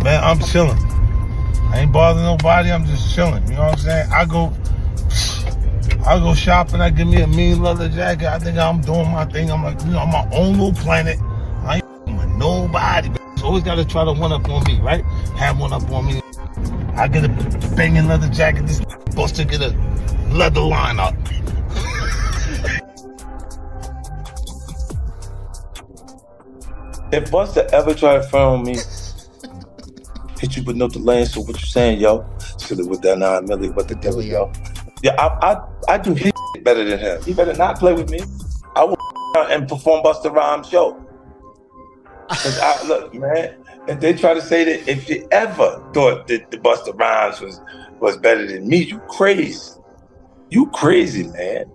Man, I'm chilling. I ain't bothering nobody. I'm just chilling. You know what I'm saying? I go shopping. I give me a mean leather jacket. I think I'm doing my thing. I'm like, I'm my own little planet. I ain't with nobody. It's always got to try to one up on me, right? Have one up on me. I get a banging leather jacket. This Busta get a leather line up. If Busta ever try to front on me, hit you with no delay. So what you saying, yo? Silly with that 9 milli, what the devil, yo? Yeah, I do his better than him. He better not play with me. I will and perform Busta Rhymes show. Cause look, man, if they try to say that if you ever thought that the Busta Rhymes was better than me, you crazy. You crazy, man.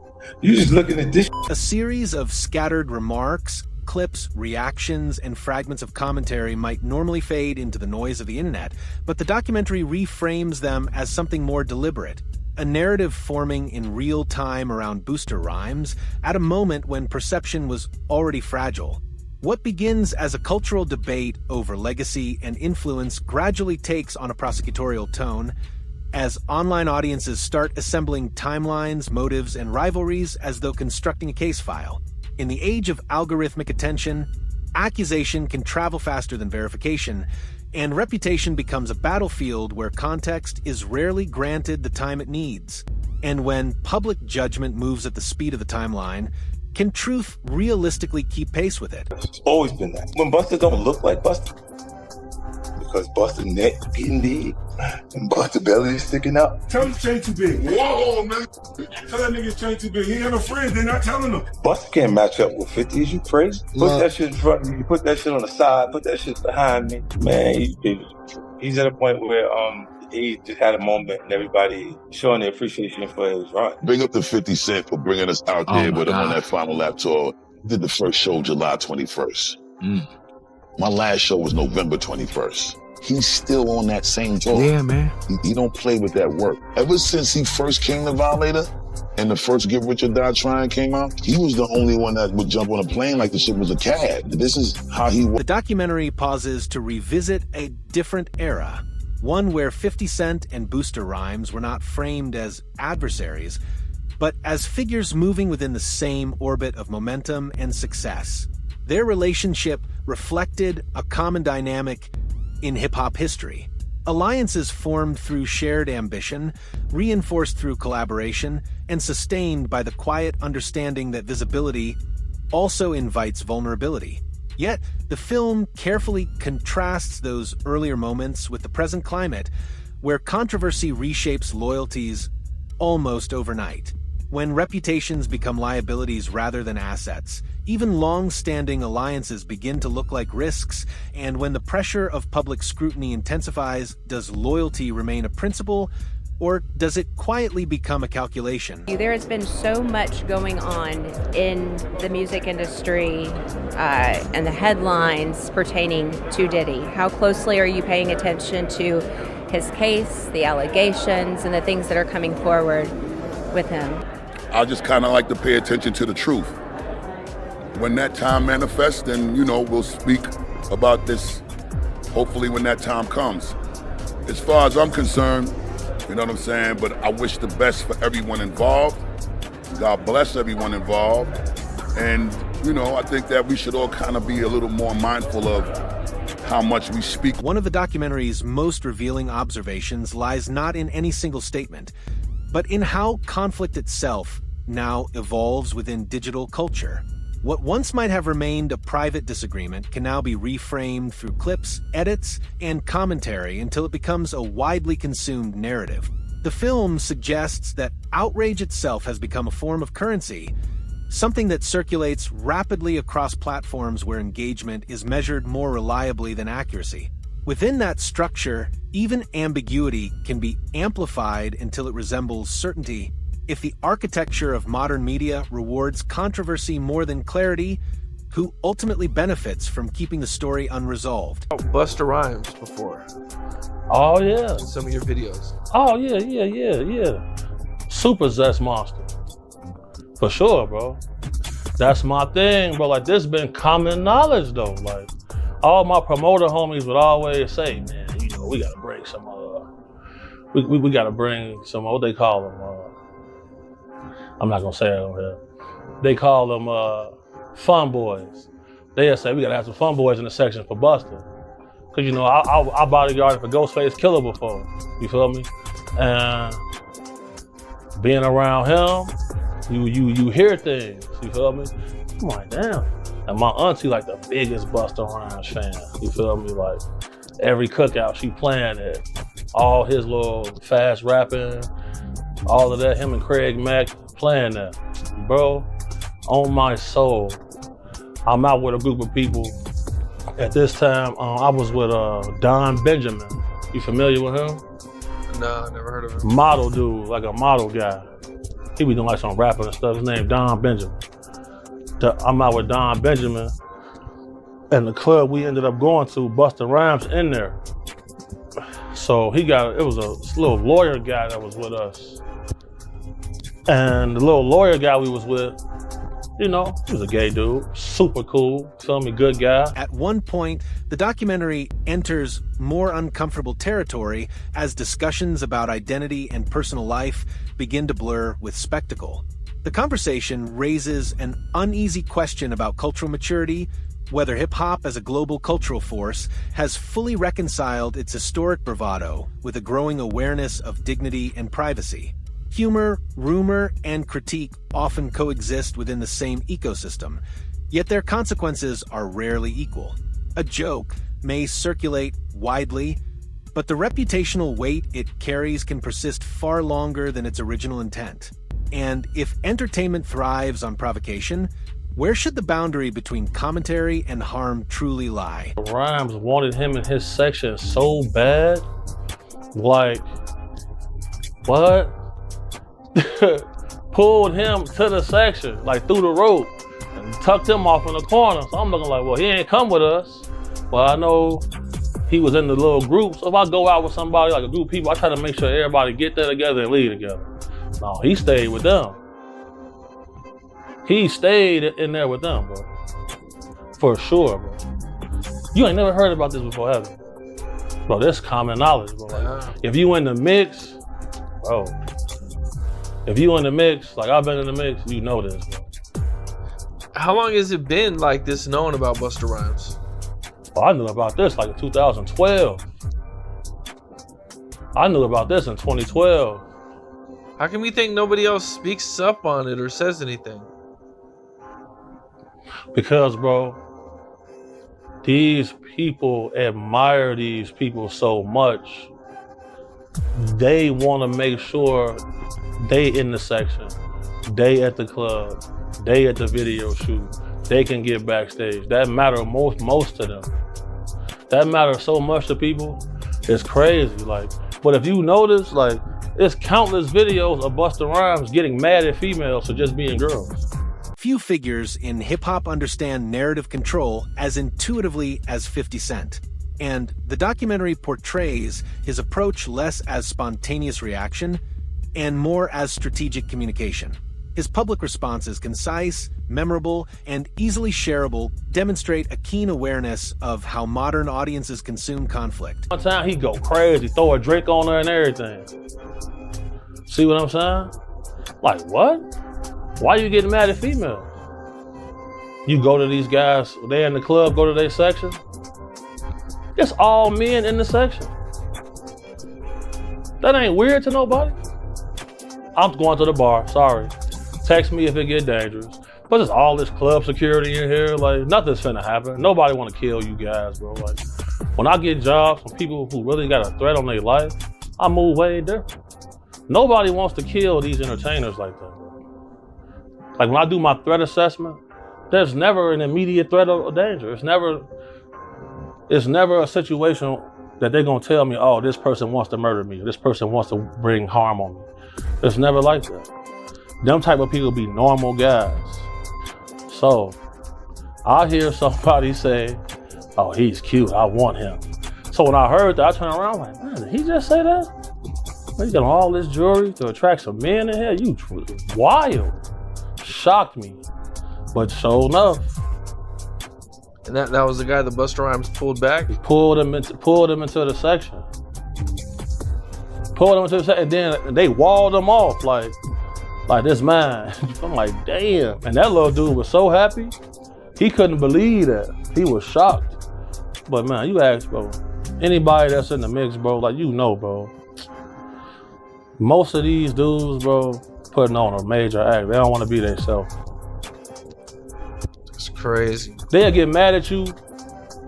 You just looking at this. A series of scattered remarks, clips, reactions, and fragments of commentary might normally fade into the noise of the internet, but the documentary reframes them as something more deliberate. A narrative forming in real time around Busta Rhymes at a moment when perception was already fragile. What begins as a cultural debate over legacy and influence gradually takes on a prosecutorial tone as online audiences start assembling timelines, motives, and rivalries as though constructing a case file. In the age of algorithmic attention, accusation can travel faster than verification, and reputation becomes a battlefield where context is rarely granted the time it needs. And when public judgment moves at the speed of the timeline, can truth realistically keep pace with it? It's always been that. When Busta don't look like Busta, because Busta neck getting big and Busta belly is sticking out. Tell him chain too big. Whoa, man. Tell that nigga chain too big. He ain't got no friends. They're not telling him. Busta can't match up with 50. Is you crazy? Put that shit in front of me. Put that shit on the side. Put that shit behind me. Man, he's at a point where he just had a moment and everybody showing their appreciation for his run. Bring up the 50 Cent for bringing us out there with him on that final lap tour. Did the first show July 21st. My last show was November 21st. He's still on that same tour. Yeah, man. He don't play with that work. Ever since he first came to Violator and the first Get Rich or Die Trying came out, he was the only one that would jump on a plane like the shit was a cab. This is how he worked. The documentary pauses to revisit a different era, one where 50 Cent and Busta Rhymes were not framed as adversaries, but as figures moving within the same orbit of momentum and success. Their relationship reflected a common dynamic in hip-hop history. Alliances formed through shared ambition, reinforced through collaboration, and sustained by the quiet understanding that visibility also invites vulnerability. Yet, the film carefully contrasts those earlier moments with the present climate, where controversy reshapes loyalties almost overnight. When reputations become liabilities rather than assets, even long-standing alliances begin to look like risks, and when the pressure of public scrutiny intensifies, does loyalty remain a principle, or does it quietly become a calculation? There has been so much going on in the music industry and the headlines pertaining to Diddy. How closely are you paying attention to his case, the allegations, and the things that are coming forward with him? I just kind of like to pay attention to the truth. When that time manifests, then, we'll speak about this, hopefully when that time comes. As far as I'm concerned, you know what I'm saying, but I wish the best for everyone involved. God bless everyone involved. And, I think that we should all kind of be a little more mindful of how much we speak. One of the documentary's most revealing observations lies not in any single statement, but in how conflict itself now evolves within digital culture. What once might have remained a private disagreement can now be reframed through clips, edits, and commentary until it becomes a widely consumed narrative. The film suggests that outrage itself has become a form of currency, something that circulates rapidly across platforms where engagement is measured more reliably than accuracy. Within that structure, even ambiguity can be amplified until it resembles certainty. If the architecture of modern media rewards controversy more than clarity, who ultimately benefits from keeping the story unresolved? Busta Rhymes before. Oh, yeah. Some of your videos. Oh, yeah. Super Zest Monster. For sure, bro. That's my thing, bro. This been common knowledge, though. All my promoter homies would always say, man, we gotta bring some, we gotta bring some, what they call them, I'm not gonna say it on here. They call them fun boys. They'll say, we gotta have some fun boys in the section for Busta. Cause you know, I bodyguarded for Ghostface Killer before, you feel me? And being around him, you hear things, you feel me? I'm like, damn. And my auntie like the biggest Busta Rhymes fan, you feel me? Like every cookout she playing it, all his little fast rapping, all of that, him and Craig Mack playing that. Bro, on my soul, I'm out with a group of people. At this time, I was with Don Benjamin. You familiar with him? No, never heard of him. Model dude, like a model guy. He be doing like some rapping and stuff. His name Don Benjamin. I'm out with Don Benjamin. And the club we ended up going to, Busta Rhymes in there. So it was a little lawyer guy that was with us. And the little lawyer guy we was with, you know, he was a gay dude, super cool, feel me, good guy. At one point, the documentary enters more uncomfortable territory as discussions about identity and personal life begin to blur with spectacle. The conversation raises an uneasy question about cultural maturity, whether hip-hop as a global cultural force has fully reconciled its historic bravado with a growing awareness of dignity and privacy. Humor, rumor, and critique often coexist within the same ecosystem, yet their consequences are rarely equal. A joke may circulate widely, but the reputational weight it carries can persist far longer than its original intent. And if entertainment thrives on provocation, where should the boundary between commentary and harm truly lie? Rhymes wanted him in his section so bad, like, what? Pulled him to the section, like through the rope, and tucked him off in the corner. So I'm looking like, well, he ain't come with us. Well, I know he was in the little group. So if I go out with somebody, like a group of people, I try to make sure everybody get there together and leave together. No, he stayed with them. He stayed in there with them, bro. For sure, bro. You ain't never heard about this before, have you? Bro, this common knowledge, bro. Like, if you in the mix, bro. If you in the mix, like I've been in the mix, you know this, bro. How long has it been like this known about Busta Rhymes? Well, I knew about this like in 2012. I knew about this in 2012. How can we think nobody else speaks up on it or says anything? Because, bro, these people admire these people so much. They want to make sure they in the section, they at the club, they at the video shoot, they can get backstage. That matters most to them. That matters so much to people. It's crazy. Like, but if you notice, like, there's countless videos of Busta Rhymes getting mad at females for just being girls. Few figures in hip-hop understand narrative control as intuitively as 50 Cent. And the documentary portrays his approach less as spontaneous reaction and more as strategic communication. His public responses, concise, memorable, and easily shareable, demonstrate a keen awareness of how modern audiences consume conflict. One time he go crazy, throw a drink on her and everything. See what I'm saying? Like, what? Why you getting mad at females? You go to these guys, they in the club, go to their section. It's all men in the section. That ain't weird to nobody. I'm going to the bar, sorry. Text me if it get dangerous. But there's all this club security in here, like nothing's finna happen. Nobody wanna kill you guys, bro. Like, when I get jobs from people who really got a threat on their life, I move way different. Nobody wants to kill these entertainers like that, bro. Like when I do my threat assessment, there's never an immediate threat of danger. It's never a situation that they're gonna tell me, oh, this person wants to murder me, this person wants to bring harm on me. It's never like that. Them type of people be normal guys. So, I hear somebody say, oh, he's cute, I want him. So when I heard that, I turned around like, man, did he just say that? You got all this jewelry to attract some men in here? You wild. Shocked me. But sure enough, And that was the guy that Busta Rhymes pulled back? He pulled him into the section. And then they walled him off like this man. I'm like, damn. And that little dude was so happy. He couldn't believe that. He was shocked. But man, you ask, bro, anybody that's in the mix, bro, like bro, most of these dudes, bro, putting on a major act. They don't want to be themselves. It's crazy. They'll get mad at you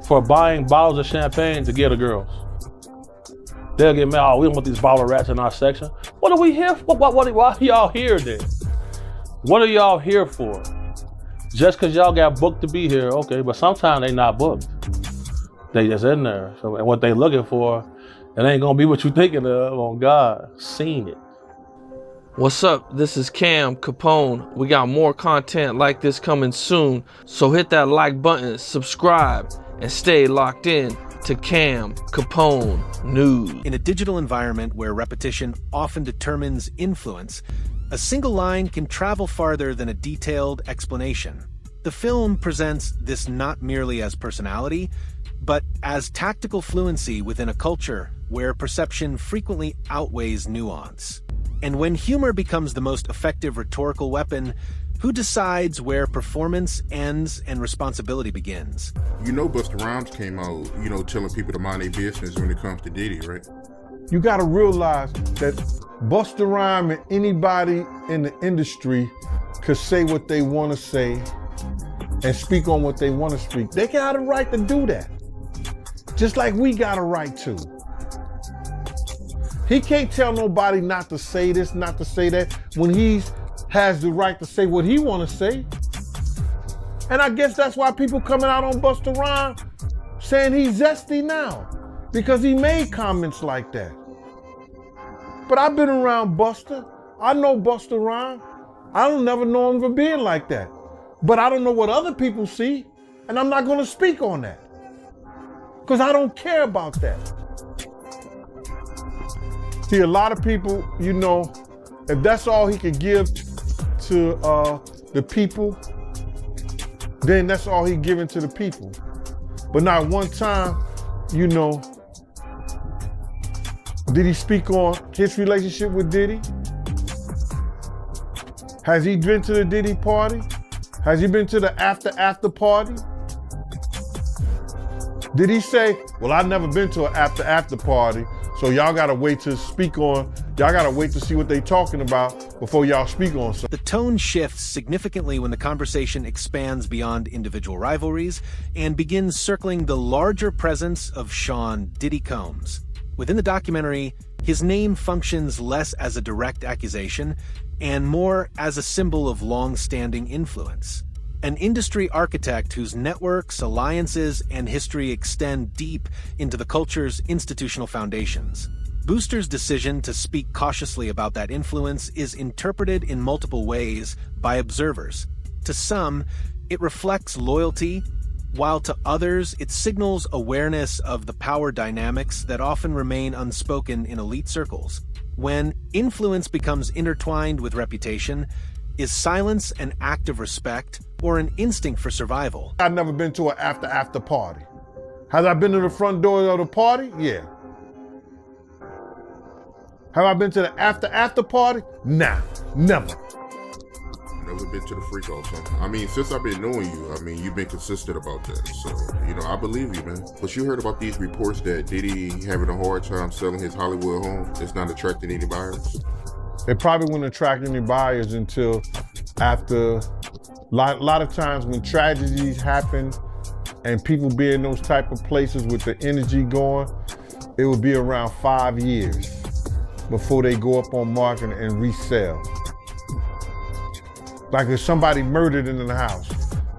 for buying bottles of champagne to get the girls. They'll get mad, oh, we don't want these bottle rats in our section. What are we here for? Why are y'all here then? What are y'all here for? Just because y'all got booked to be here, okay, but sometimes they not booked. They just in there. So, and what they looking for, it ain't gonna be what you thinking of, on God. Seen it. What's up? This is Cam Capone. We got more content like this coming soon, so hit that like button, subscribe, and stay locked in to Cam Capone News. In a digital environment where repetition often determines influence, a single line can travel farther than a detailed explanation. The film presents this not merely as personality, but as tactical fluency within a culture where perception frequently outweighs nuance. And when humor becomes the most effective rhetorical weapon, who decides where performance ends and responsibility begins? You know Busta Rhymes came out, telling people to mind their business when it comes to Diddy, right? You gotta realize that Busta Rhymes and anybody in the industry could say what they wanna say and speak on what they wanna speak. They got a right to do that. Just like we got a right to. He can't tell nobody not to say this, not to say that, when he has the right to say what he want to say. And I guess that's why people coming out on Busta Rhymes saying he's zesty now, because he made comments like that. But I've been around Busta. I know Busta Rhymes. I don't never know him for being like that. But I don't know what other people see, and I'm not gonna speak on that, because I don't care about that. See, a lot of people, if that's all he could give to the people, then that's all he giving to the people. But not one time, did he speak on his relationship with Diddy? Has he been to the Diddy party? Has he been to the after party? Did he say, well, I've never been to an after party, so y'all gotta wait to speak on, y'all gotta wait to see what they talking about before y'all speak on something. The tone shifts significantly when the conversation expands beyond individual rivalries and begins circling the larger presence of Sean Diddy Combs. Within the documentary, his name functions less as a direct accusation and more as a symbol of long-standing influence. An industry architect whose networks, alliances, and history extend deep into the culture's institutional foundations. Busta's decision to speak cautiously about that influence is interpreted in multiple ways by observers. To some, it reflects loyalty, while to others, it signals awareness of the power dynamics that often remain unspoken in elite circles. When influence becomes intertwined with reputation, is silence an act of respect or an instinct for survival? I've never been to an after party. Have I been to the front door of the party? Yeah. Have I been to the after party? Nah, never. Never been to the freak out, son. I mean, since I've been knowing you, you've been consistent about that. So, I believe you, man. But you heard about these reports that Diddy having a hard time selling his Hollywood home. It's not attracting any buyers. It probably wouldn't attract any buyers until after, a lot of times when tragedies happen and people be in those type of places with the energy going, it would be around 5 years before they go up on market and resell. Like if somebody murdered in the house,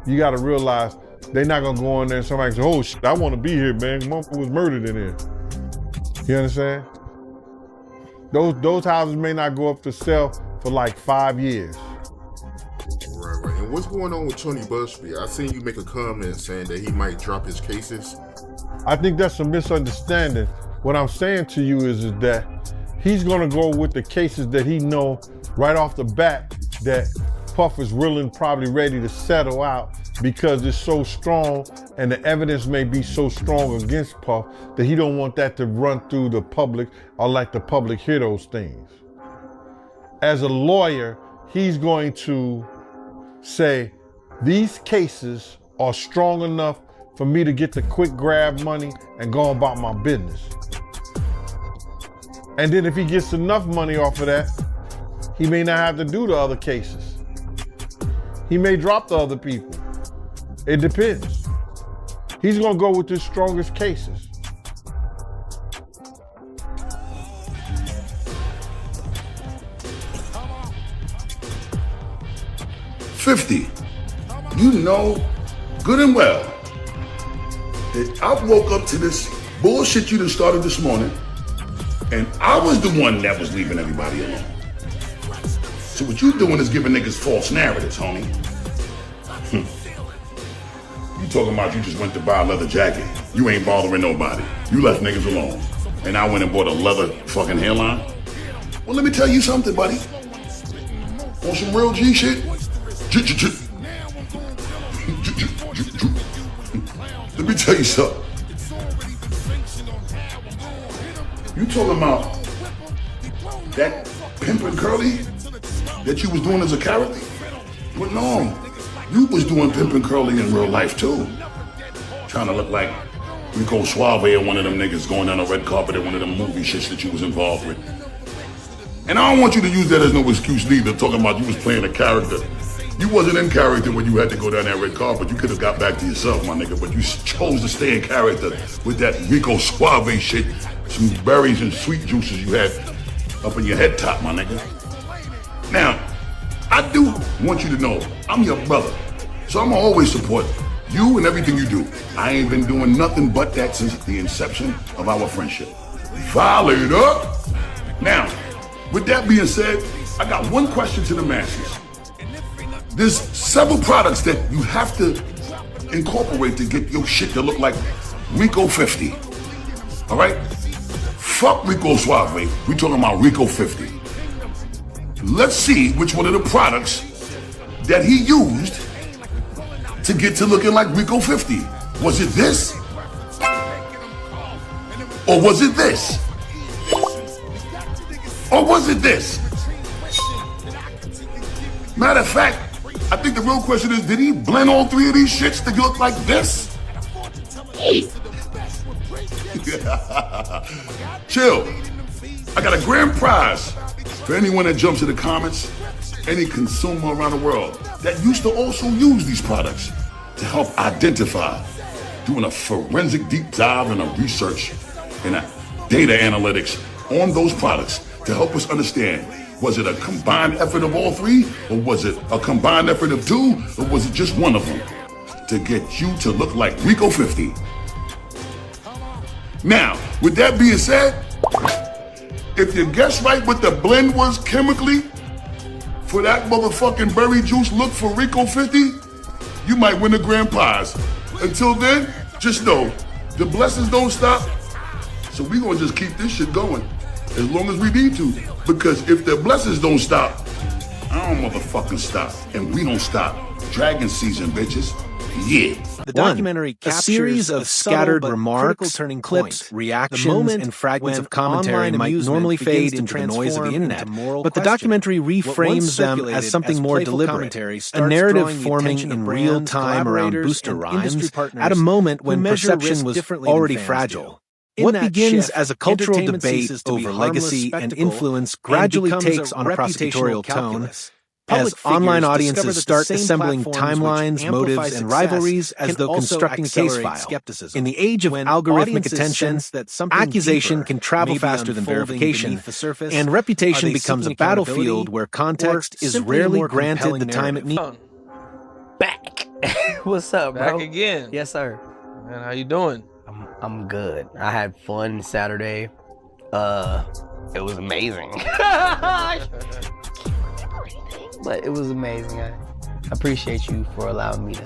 you gotta realize they're not gonna go in there and somebody say, oh shit, I wanna be here, man. Motherfucker was murdered in here. You understand? Those houses may not go up to sell for like 5 years. Right. And what's going on with Tony Busby? I seen you make a comment saying that he might drop his cases. I think that's a misunderstanding. What I'm saying to you is that he's gonna go with the cases that he know right off the bat that Puff is probably ready to settle out because it's so strong and the evidence may be so strong against Puff that he don't want that to run through the public or let the public hear those things. As a lawyer, he's going to say, these cases are strong enough for me to get the quick grab money and go about my business. And then if he gets enough money off of that, he may not have to do the other cases. He may drop the other people. It depends. He's gonna go with the strongest cases. $50. You know good and well that I woke up to this bullshit you done started this morning, and I was the one that was leaving everybody alone. So what you doing is giving niggas false narratives, homie. You talking about you just went to buy a leather jacket. You ain't bothering nobody. You left niggas alone. And I went and bought a leather fucking hairline. Well, let me tell you something, buddy. On some real G shit. Let me tell you something. You talking about that pimpin' curly that you was doing as a character? But no, you was doing pimpin' curly in real life too. Trying to look like Rico Suave or one of them niggas going down the red carpet at one of them movie shits that you was involved with. And I don't want you to use that as no excuse neither, talking about you was playing a character. You wasn't in character when you had to go down that red carpet. You could have got back to yourself, my nigga, but you chose to stay in character with that Rico Suave shit, some berries and sweet juices you had up in your head top, my nigga. Now, I do want you to know I'm your brother, so I'm gonna always support you and everything you do. I ain't been doing nothing but that since the inception of our friendship. Volley it up. Now, with that being said, I got one question to the masses. There's several products that you have to incorporate to get your shit to look like Rico 50. All right? Fuck Rico Suave. We talking about Rico 50. Let's see which one of the products that he used to get to looking like Rico 50. Was it this? Or was it this? Or was it this? Matter of fact, I think the real question is, did he blend all three of these shits to look like this? Chill. I got a grand prize for anyone that jumps in the comments, any consumer around the world that used to also use these products to help identify, doing a forensic deep dive and a research and a data analytics on those products to help us understand, was it a combined effort of all three, or was it a combined effort of two, or was it just one of them to get you to look like Rico 50? Now, with that being said, if you guess right what the blend was chemically for that motherfucking berry juice look for Rico 50, you might win a grand prize. Until then, just know, the blessings don't stop, so we gonna just keep this shit going as long as we need to. Because if the blessings don't stop, I don't motherfucking stop. And we don't stop. Dragon season, bitches. Yeah. The documentary captures a series of scattered remarks, turning clips, reactions, and fragments of commentary might normally fade into the noise of the internet, but the documentary reframes them as something more deliberate, a narrative forming in real time around Busta Rhymes at a moment when perception was already fragile. What begins as a cultural debate over legacy and influence gradually takes on a prosecutorial tone as online audiences start assembling timelines, motives, and rivalries as though constructing a case file. In the age of algorithmic attention, accusation can travel faster than verification, and reputation becomes a battlefield where context is rarely granted the time it needs. Back. What's up, bro? Back again. Yes, sir. Man, how you doing? I'm good. I had fun Saturday. It was amazing. But it was amazing. I appreciate you for allowing me to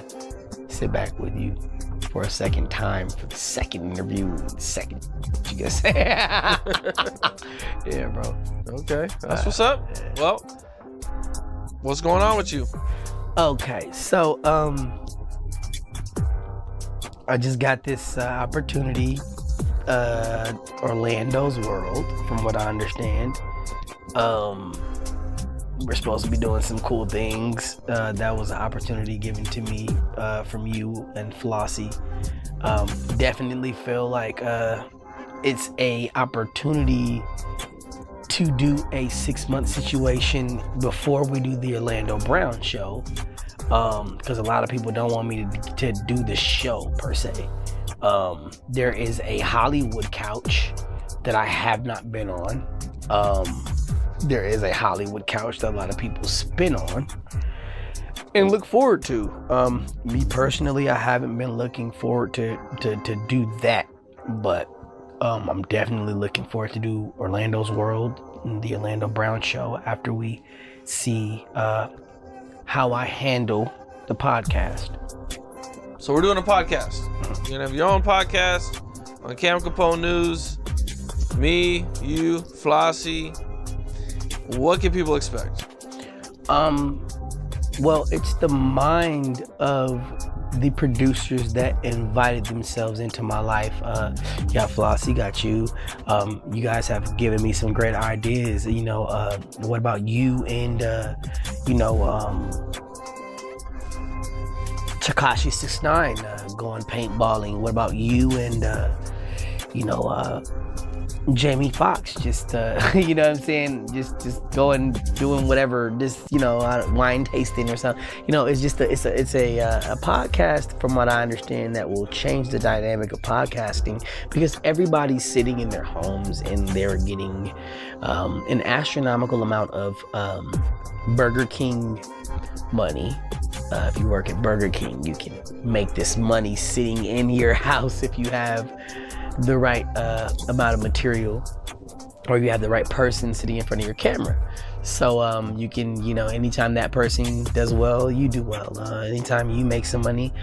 sit back with you for a second time, for the second interview, second, you can say. Yeah, bro. Okay, that's what's up. Well, what's going on with you? Okay, so I just got this opportunity, Orlando's World, from what I understand. We're supposed to be doing some cool things. That was an opportunity given to me from you and Flossie. Definitely feel like it's a opportunity to do a 6-month situation before we do the Orlando Brown show, because a lot of people don't want me to do the show per se. There is a Hollywood couch that I have not been on. There is a Hollywood couch that a lot of people spin on and look forward to. Me personally, I haven't been looking forward to do that, but I'm definitely looking forward to do Orlando's World, the Orlando Brown show, after we see how I handle the podcast. So we're doing a podcast. You're gonna have your own podcast on Cam Capone News. Me, you, Flossie. What can people expect? Well, it's the mind of the producers that invited themselves into my life. Flossie, got you. You guys have given me some great ideas. You know, what about you and Tekashi 6ix9ine going paintballing? What about you and Jamie Foxx, just you know what I'm saying, just going doing whatever, just wine tasting or something. It's just it's a podcast, from what I understand, that will change the dynamic of podcasting, because everybody's sitting in their homes and they're getting an astronomical amount of Burger King money. If you work at Burger King, you can make this money sitting in your house if you have the right amount of material, or you have the right person sitting in front of your camera. So you can, anytime that person does well, you do well. Anytime you make some money,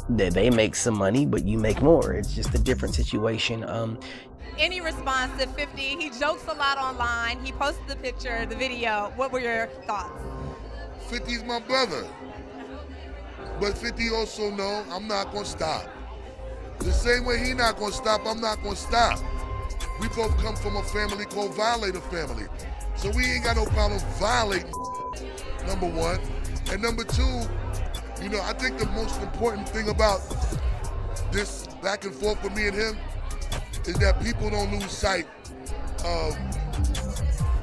they make some money, but you make more. It's just a different situation. Any response to 50? He jokes a lot online. He posted the picture, the video. What were your thoughts? 50's my brother, but 50 also know I'm not gonna stop. The same way he not gonna stop, I'm not gonna stop. We both come from a family called Violator family. So we ain't got no problem violating, number one. And number two, I think the most important thing about this back and forth with me and him is that people don't lose sight of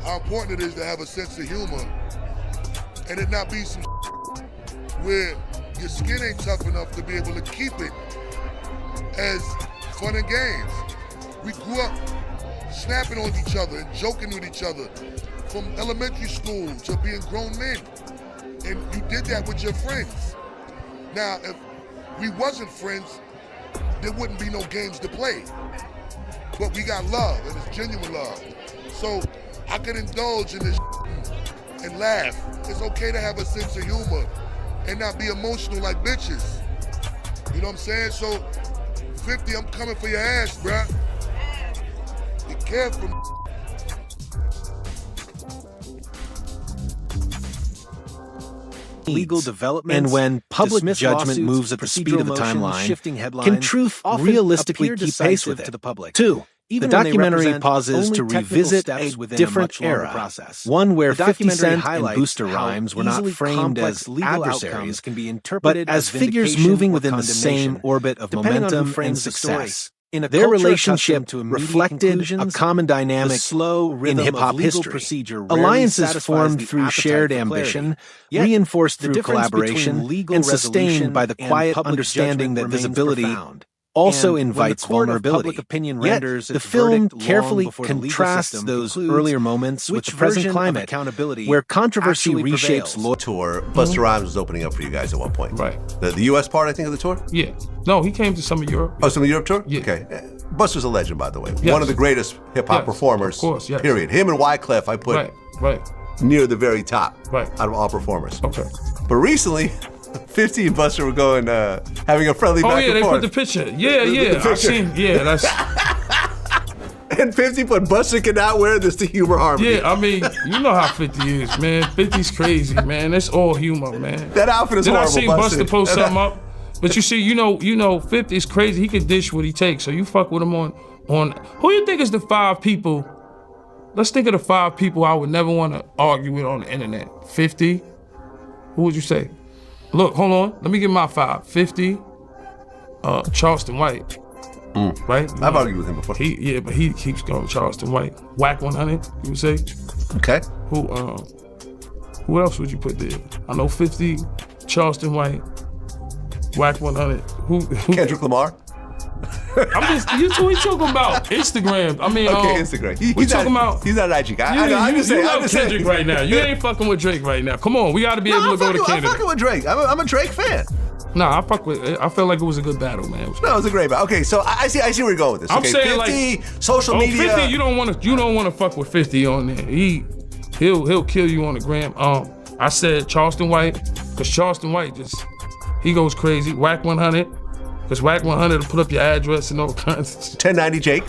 how important it is to have a sense of humor, and it not be some where your skin ain't tough enough to be able to keep it as fun and games. We grew up snapping on each other and joking with each other from elementary school to being grown men. And you did that with your friends. Now, if we wasn't friends, there wouldn't be no games to play. But we got love, and it's genuine love. So I could indulge in this and laugh. It's okay to have a sense of humor and not be emotional like bitches. You know what I'm saying? So 50, I'm coming for your ass, bruh. Be careful. Legal developments, and when public judgment moves at the speed of the timeline, can truth realistically keep pace with it? To the public? 2. The documentary pauses to revisit a different era, one where 50 Cent and Busta Rhymes were not framed as adversaries, but as figures moving within the same orbit of momentum and success. Their relationship reflected a common dynamic in hip-hop history. Alliances formed through shared ambition, reinforced through collaboration, and sustained by the quiet understanding that visibility also invites vulnerability. Yet, the film carefully contrasts those earlier moments with the present climate, where controversy reshapes law. Tour. Busta Rhymes was opening up for you guys at one point. Right. The U.S. part, I think, of the tour? Yeah. No, he came to some of Europe. Oh, some of Europe tour? Yeah. Okay. Busta's a legend, by the way. Yes. One of the greatest hip-hop performers, of course, yes. Period. Him and Wyclef, I put near the very top out of all performers. Okay. But recently, 50 and Busta were going, having a friendly back and forth. Oh, yeah, they put the picture. Yeah, I've seen, that's... And 50 put, Busta cannot wear this to humor harmony. Yeah, I mean, you know how 50 is, man. 50's crazy, man. It's all humor, man. That outfit is horrible, Then I seen Busta post something up. But you see, you know, 50 is crazy. He can dish what he takes. So you fuck with him on who you think is the 5 people? Let's think of the 5 people I would never want to argue with on the internet. 50. Who would you say? Look, hold on. Let me get my 5. 50. Charleston White. Right? I've argued with him before. But he keeps going Charleston White. Whack 100, you would say? Okay. Who else would you put there? I know 50, Charleston White, Whack 100. Who? Kendrick Lamar? I'm just, you talking about Instagram. I mean, okay, Instagram. He's not an IG guy. You love Kendrick right now. You ain't fucking with Drake right now. Come on, we got to be able to go to Kendrick. I'm fucking with Drake. I'm a Drake fan. Nah, I felt like it was a good battle, man. No, it was a great battle. Okay, so I see where you're going with this. I'm okay, saying 50, like social media. 50, you don't want to fuck with 50 on there. He'll kill you on the gram. I said Charleston White, because Charleston White he goes crazy. Whack 100, because Whack 100 will put up your address and all kinds. 1090 Jake.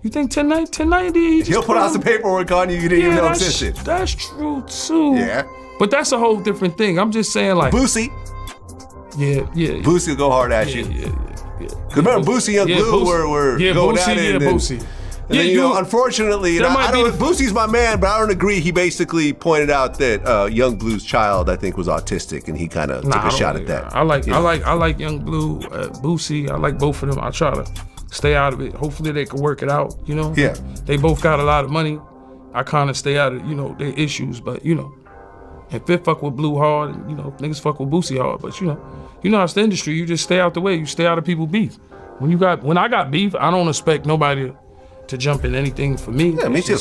You think 1090? He'll put out some paperwork on you didn't even know existed. That's true too. Yeah. But that's a whole different thing. I'm just saying like Boosie. Yeah. Boosie will go hard at you. Yeah. Because remember, Boosie and Blue were going at it. Boosie. And then, unfortunately, Boosie's my man, but I don't agree. He basically pointed out that Young Blue's child, I think, was autistic, and he kind of took a shot at that. I like Young Blue, Boosie. I like both of them. I try to stay out of it. Hopefully, they can work it out. You know. Yeah. They both got a lot of money. I kind of stay out of their issues, but if they fuck with Blue hard, and niggas fuck with Boosie hard, but how it's the industry. You just stay out the way. You stay out of people's beef. When I got beef, I don't expect nobody to jump in anything for me. Yeah, me too.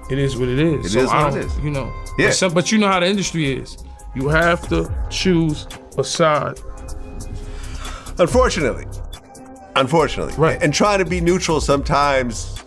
It is what it is. It is what it is. Yeah. But you know how the industry is. You have to choose a side. Unfortunately. Right. And trying to be neutral sometimes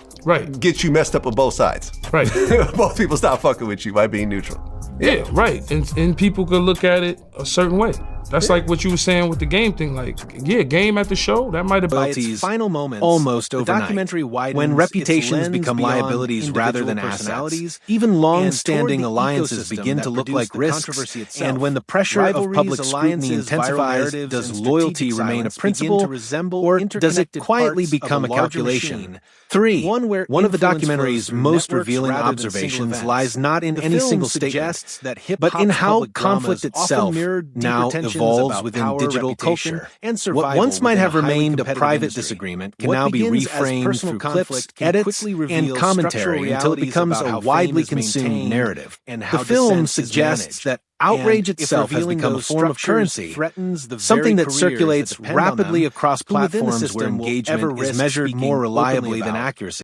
gets you messed up on both sides. Right. Both people stop fucking with you by being neutral. Yeah, right. And people could look at it a certain way. That's like what you were saying with the game thing. Like, game at the show, that might have been By its final moments, almost overnight, the documentary widens when reputations become liabilities rather than assets. Even long-standing alliances begin to look like risks, and when the pressure of public scrutiny intensifies, does loyalty remain a principle, or does it quietly become a calculation? 3. One of the documentary's most revealing observations lies not in any single statement, but in how conflict itself now evolves within digital culture. What once might have remained a private disagreement can now be reframed through clips, edits, and commentary until it becomes a widely consumed narrative. The film suggests that outrage itself has become a form of currency, something that circulates rapidly across platforms where engagement is measured more reliably than accuracy.